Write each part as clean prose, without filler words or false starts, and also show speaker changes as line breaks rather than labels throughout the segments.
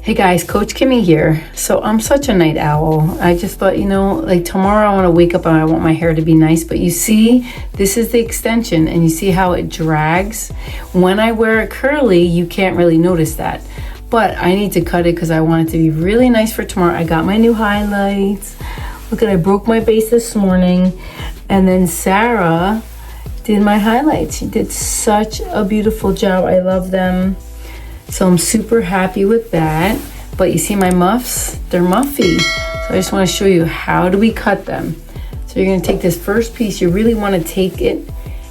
Hey guys, Coach Kimmy here. So I'm such a night owl. I just thought, like tomorrow I want to wake up and I want my hair to be nice. But you see, this is the extension and you see how it drags. When I wear it curly, you can't really notice that. But I need to cut it because I want it to be really nice for tomorrow. I got my new highlights. Look at, I broke my base this morning. And then Sarah did my highlights. She did such a beautiful job. I love them. So I'm super happy with that. But you see my muffs? They're muffy. So I just want to show you how do we cut them. So you're going to take this first piece. You really want to take it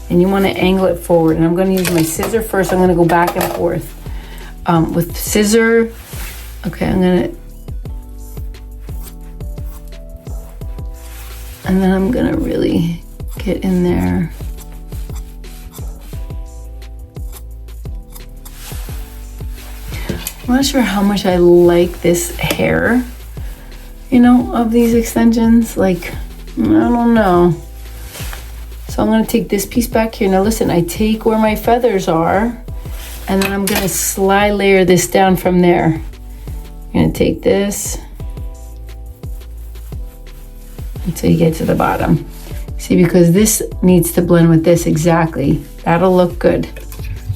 and you want to angle it forward. And I'm going to use my scissor first. I'm going to go back and forth with scissor. Okay, I'm going to, and then I'm going to really get in there. I'm not sure how much I like this hair, of these extensions. Like, I don't know. So I'm going to take this piece back here. Now listen, I take where my feathers are, and then I'm going to slide layer this down from there. I'm going to take this until you get to the bottom. See, because this needs to blend with this exactly. That'll look good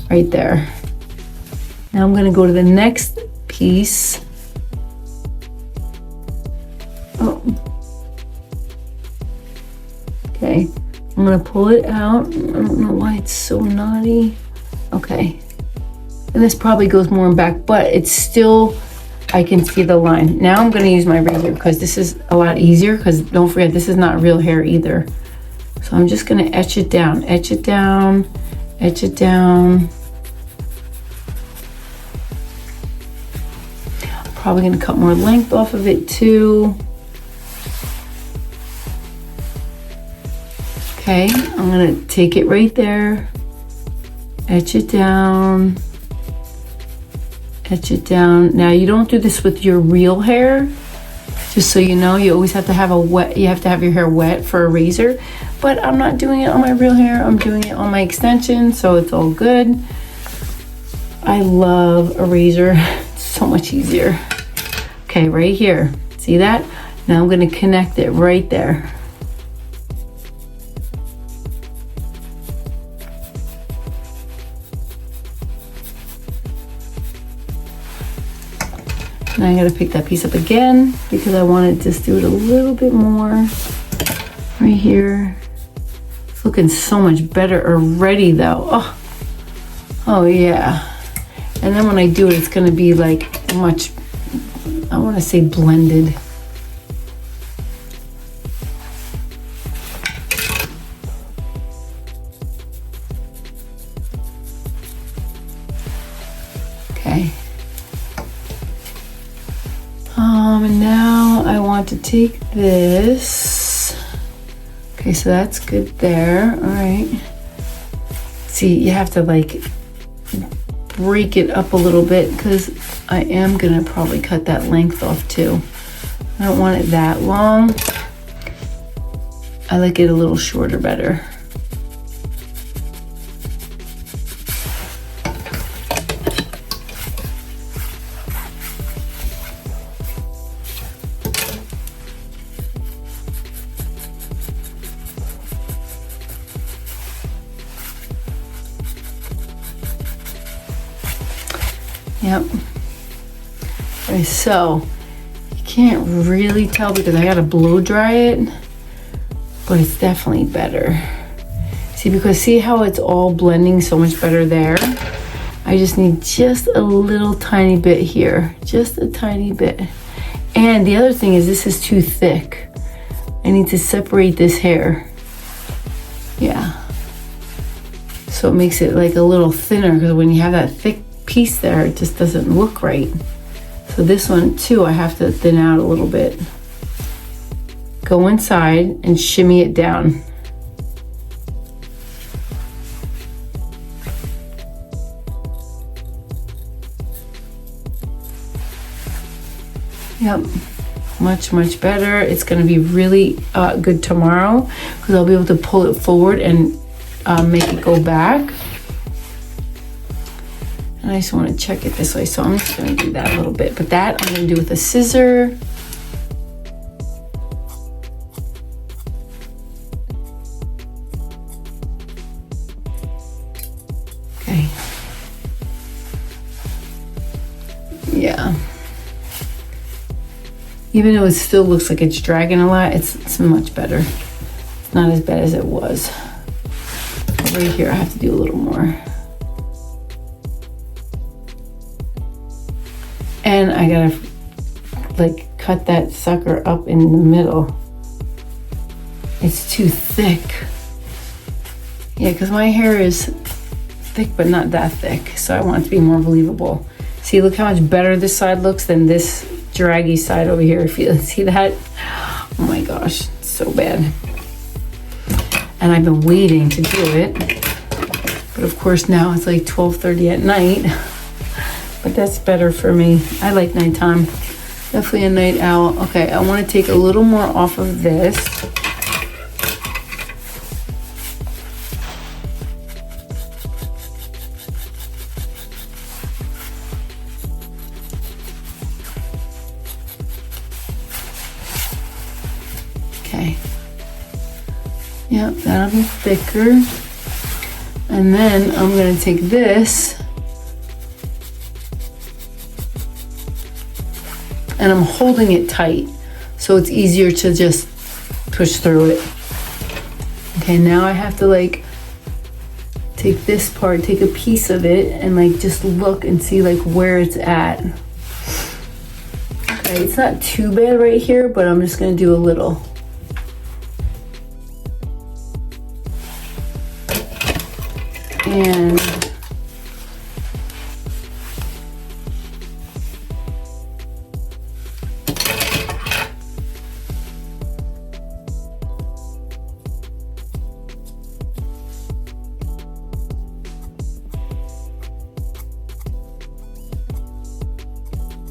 right there. Now I'm going to go to the next piece. Oh. Okay, I'm going to pull it out. I don't know why it's so knotty. Okay, and this probably goes more in back, but it's still, I can see the line. Now I'm going to use my razor because this is a lot easier, because don't forget, this is not real hair either. So I'm just going to etch it down, etch it down, etch it down. Probably going to cut more length off of it too. Okay, I'm going to take it right there, etch it down, etch it down. Now you don't do this with your real hair, just so you know. You always have to have you have to have your hair wet for a razor, but I'm not doing it on my real hair. I'm doing it on my extension, so it's all good. I love a razor. It's so much easier. Okay, right here. See that? Now I'm going to connect it right there. Now I got to pick that piece up again because I want to just do it a little bit more right here. It's looking so much better already though. Oh yeah. And then when I do it, it's going to be like much, I want to say blended. Okay. And now I want to take this. Okay, so that's good there. All right. See, you have to like break it up a little bit because I am gonna probably cut that length off too. I don't want it that long. I like it a little shorter better. Yep. Okay, so you can't really tell because I gotta blow dry it, but it's definitely better. See, because see how it's all blending so much better there? I just need just a little tiny bit here, just a tiny bit. And the other thing is this is too thick. I need to separate this hair. Yeah. So it makes it like a little thinner, because when you have that thick piece there, it just doesn't look right. So this one too, I have to thin out a little bit. Go inside and shimmy it down. Yep, much better. It's going to be really good tomorrow because I'll be able to pull it forward and make it go back. And I just want to check it this way, so I'm just going to do that a little bit. But that I'm going to do with a scissor. Okay. Yeah. Even though it still looks like it's dragging a lot, it's much better. It's not as bad as it was. Right here, I have to do a little more. And I gotta like cut that sucker up in the middle. It's too thick. Yeah, because my hair is thick, but not that thick. So I want it to be more believable. See, look how much better this side looks than this draggy side over here. If you see that, oh my gosh, it's so bad. And I've been waiting to do it, but of course now it's like 12:30 at night. But that's better for me. I like nighttime. Definitely a night owl. Okay, I want to take a little more off of this. Okay. Yep, that'll be thicker. And then I'm going to take this and I'm holding it tight so it's easier to just push through it. Okay, now I have to like take this part, take a piece of it and like just look and see like where it's at. Okay, it's not too bad right here, but I'm just going to do a little. And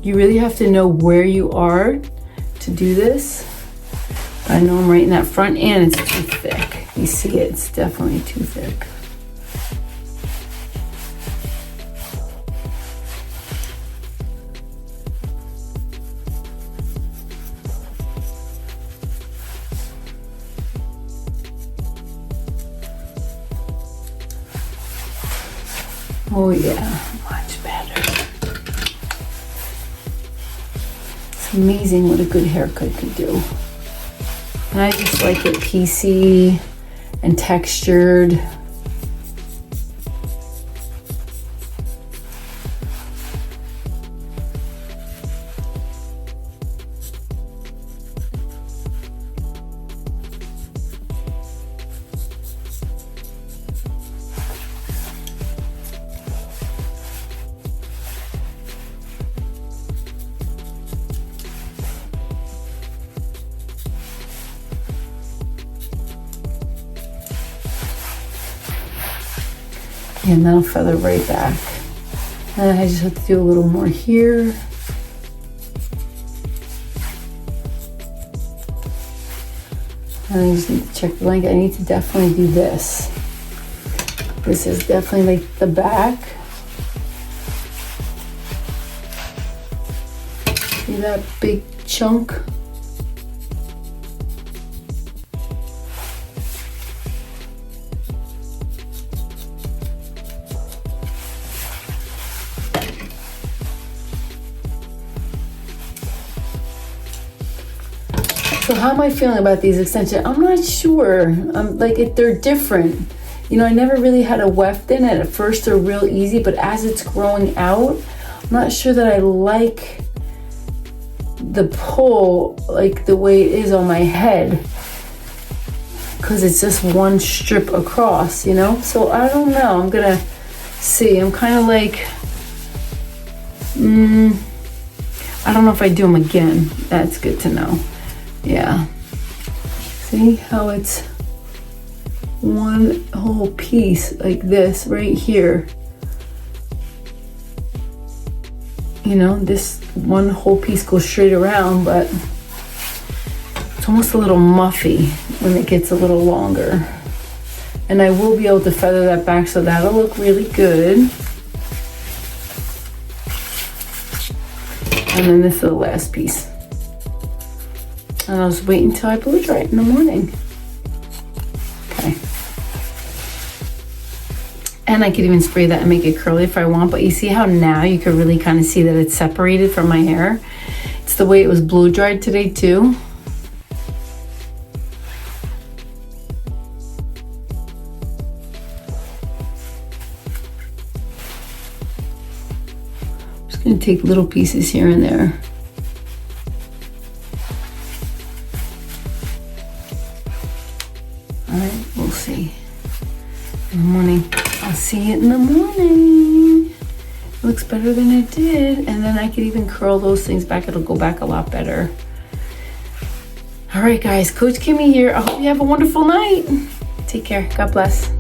you really have to know where you are to do this. I know I'm right in that front and it's too thick. You see it, it's definitely too thick. Oh yeah, much better. It's amazing what a good haircut could do. And I just like it piecey and textured. And that'll feather right back. And I just have to do a little more here. And I just need to check the length. I need to definitely do this. This is definitely like the back. See that big chunk? So how am I feeling about these extensions? I'm not sure. I'm like, they're different. You know, I never really had a weft in it. At first they're real easy, but as it's growing out, I'm not sure that I like the pull like the way it is on my head. Because it's just one strip across, you know? So I don't know, I'm gonna see. I'm kind of like, I don't know if I do them again. That's good to know. Yeah. See how it's one whole piece like this right here. You know, this one whole piece goes straight around, but it's almost a little muffy when it gets a little longer. And I will be able to feather that back, so that'll look really good. And then this is the last piece. And I'll just wait until I blow dry it in the morning. Okay. And I could even spray that and make it curly if I want, but you see how now you can really kind of see that it's separated from my hair? It's the way it was blow dried today too. I'm just gonna take little pieces here and there. All right, we'll see in the morning. I'll see it in the morning. It looks better than it did. And then I could even curl those things back. It'll go back a lot better. All right, guys, Coach Kimmy here. I hope you have a wonderful night. Take care. God bless.